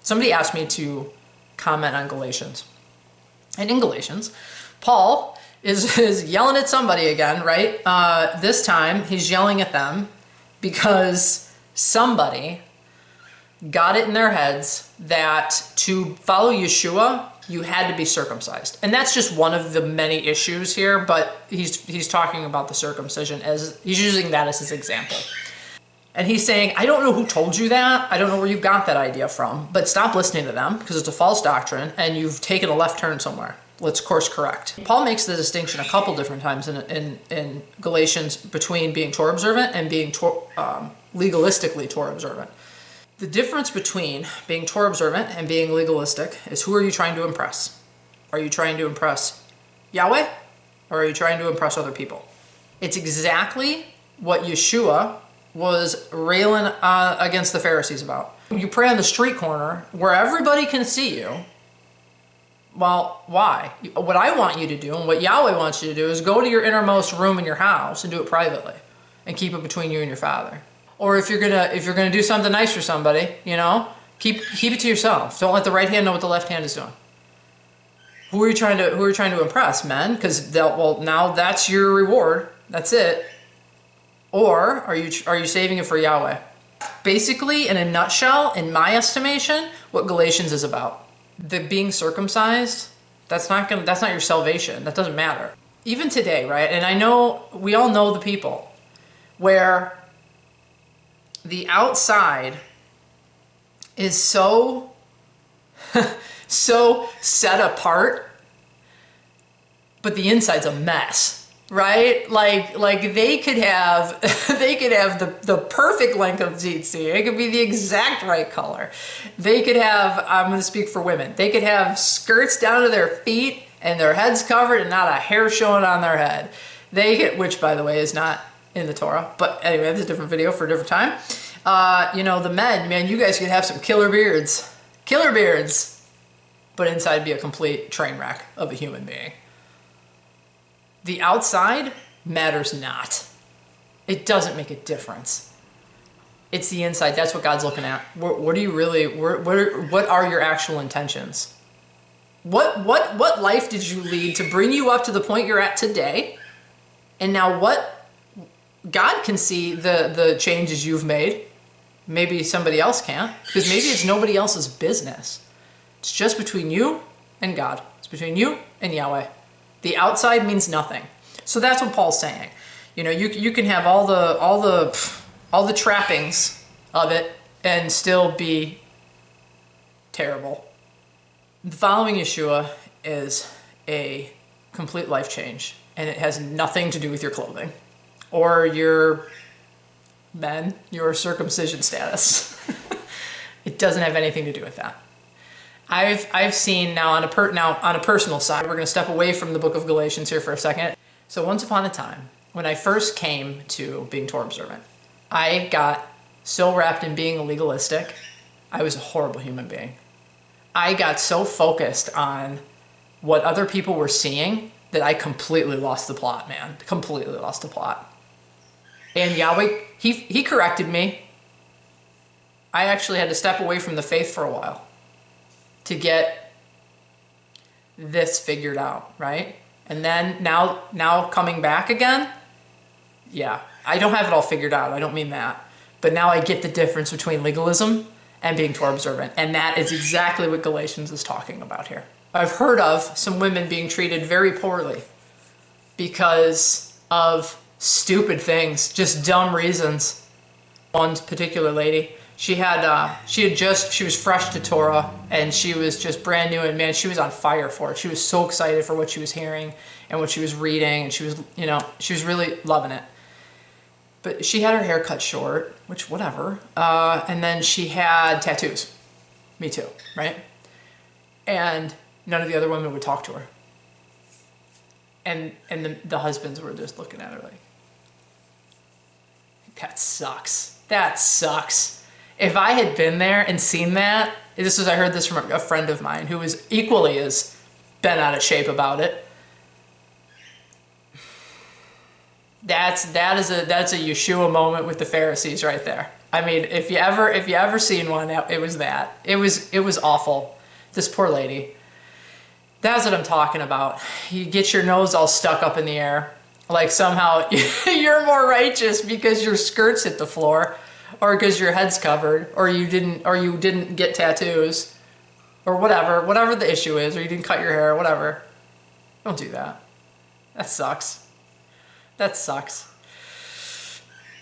Somebody asked me to comment on Galatians. And in Galatians, Paul is yelling at somebody again, right? This time he's yelling at them because somebody got it in their heads that to follow Yeshua, you had to be circumcised. And that's just one of the many issues here, but he's talking about the circumcision as, he's using that as his example. And he's saying, I don't know who told you that. I don't know where you got that idea from, but stop listening to them because it's a false doctrine and you've taken a left turn somewhere. Let's course correct. Paul makes the distinction a couple different times in Galatians between being Torah observant and being legalistically Torah observant. The difference between being Torah observant and being legalistic is, who are you trying to impress? Are you trying to impress Yahweh or are you trying to impress other people? It's exactly what Yeshua was railing against the Pharisees about. You pray on the street corner where everybody can see you. Well, why? What I want you to do and what Yahweh wants you to do is go to your innermost room in your house and do it privately and keep it between you and your Father. Or if you're gonna do something nice for somebody, you know, keep it to yourself. Don't let the right hand know what the left hand is doing. Who are you trying to impress, men? Because now that's your reward. That's it. Or are you saving it for Yahweh? Basically, in a nutshell, in my estimation, what Galatians is about. The being circumcised, that's not your salvation. That doesn't matter. Even today, right? And I know we all know the people where the outside is so so set apart, but the inside's a mess. Right? Like they could have the perfect length of tzitzit. It could be the exact right color. They could have, I'm going to speak for women, they could have skirts down to their feet and their heads covered and not a hair showing on their head. They could, which by the way is not in the Torah, but anyway, that's a different video for a different time. You know, the men, man, you guys could have some killer beards, but inside be a complete train wreck of a human being. The outside matters not. It doesn't make a difference. It's the inside. That's what God's looking at. What are you really? What are your actual intentions? What life did you lead to bring you up to the point you're at today? And now what? God can see the changes you've made. Maybe somebody else can't, because maybe it's nobody else's business. It's just between you and God. It's between you and Yahweh. The outside means nothing. So that's what Paul's saying. You know, you can have all the trappings of it and still be terrible. Following Yeshua is a complete life change, and it has nothing to do with your clothing or your circumcision status. It doesn't have anything to do with that. I've seen now on a personal side, we're going to step away from the book of Galatians here for a second. So once upon a time, when I first came to being Torah observant, I got so wrapped in being legalistic, I was a horrible human being. I got so focused on what other people were seeing that I completely lost the plot, man. Completely lost the plot. And Yahweh, he corrected me. I actually had to step away from the faith for a while to get this figured out, right? And then now coming back again, yeah, I don't have it all figured out. I don't mean that. But now I get the difference between legalism and being Torah observant. And that is exactly what Galatians is talking about here. I've heard of some women being treated very poorly because of stupid things, just dumb reasons. One particular lady, she was fresh to Torah and she was just brand new, and man, she was on fire for it. She was so excited for what she was hearing and what she was reading, and she was really loving it. But she had her hair cut short, which whatever. And then she had tattoos. Me too, right? And none of the other women would talk to her. And the husbands were just looking at her like, that sucks. That sucks. If I had been there and seen that, I heard this from a friend of mine who was equally as bent out of shape about it. That's a Yeshua moment with the Pharisees right there. I mean, if you ever seen one, it was that. It was awful. This poor lady. That's what I'm talking about. You get your nose all stuck up in the air, like somehow you're more righteous because your skirts hit the floor, or because your head's covered, or you didn't get tattoos, or whatever the issue is, or you didn't cut your hair, whatever. Don't do that. That sucks. That sucks.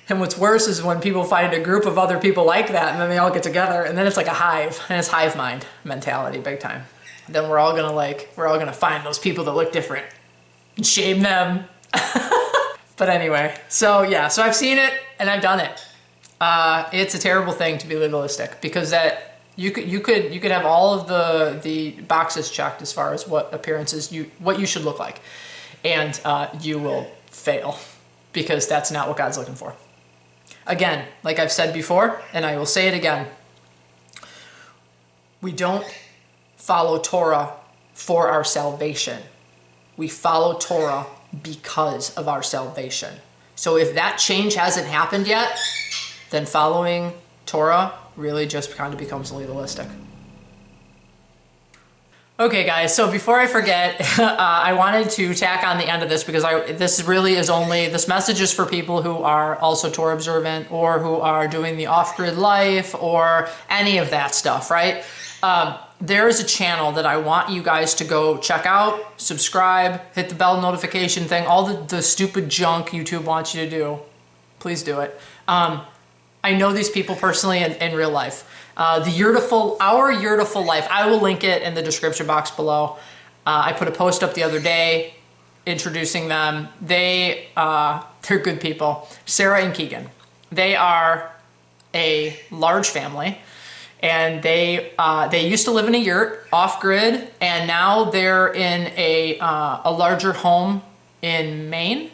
And what's worse is when people find a group of other people like that, and then they all get together, and then it's like a hive, and it's hive mind mentality, big time. Then we're all gonna find those people that look different and shame them. But anyway, so yeah, so I've seen it and I've done it. It's a terrible thing to be legalistic, because that you could have all of the boxes checked as far as what appearances what you should look like, and you will fail, because that's not what God's looking for. Again, like I've said before, and I will say it again, we don't follow Torah for our salvation. We follow Torah because of our salvation. So if that change hasn't happened yet, then following Torah really just kind of becomes legalistic. Okay guys, so before I forget, I wanted to tack on the end of this, because this message is for people who are also Torah observant, or who are doing the off-grid life, or any of that stuff, right? There is a channel that I want you guys to go check out, subscribe, hit the bell notification thing, all the stupid junk YouTube wants you to do. Please do it. I know these people personally in real life. Our Yurtiful Life, I will link it in the description box below. I put a post up the other day introducing them. They're good people. Sarah and Keegan. They are a large family, and they used to live in a yurt off-grid, and now they're in a larger home in Maine.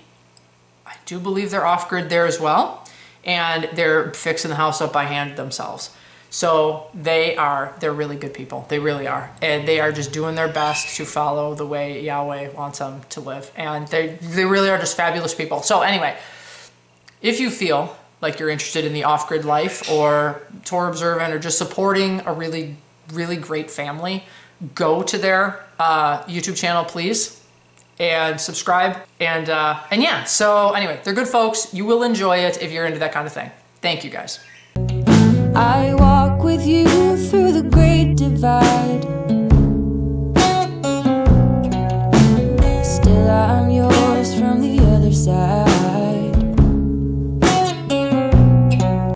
I do believe they're off-grid there as well, and they're fixing the house up by hand themselves. So they're really good people. They really are. And they are just doing their best to follow the way Yahweh wants them to live. And they really are just fabulous people. So anyway, if you feel like you're interested in the off-grid life, or Torah observant, or just supporting a really, really great family, go to their YouTube channel, please, and subscribe. And yeah, so anyway, they're good folks. You will enjoy it if you're into that kind of thing. Thank you guys. I walk with you through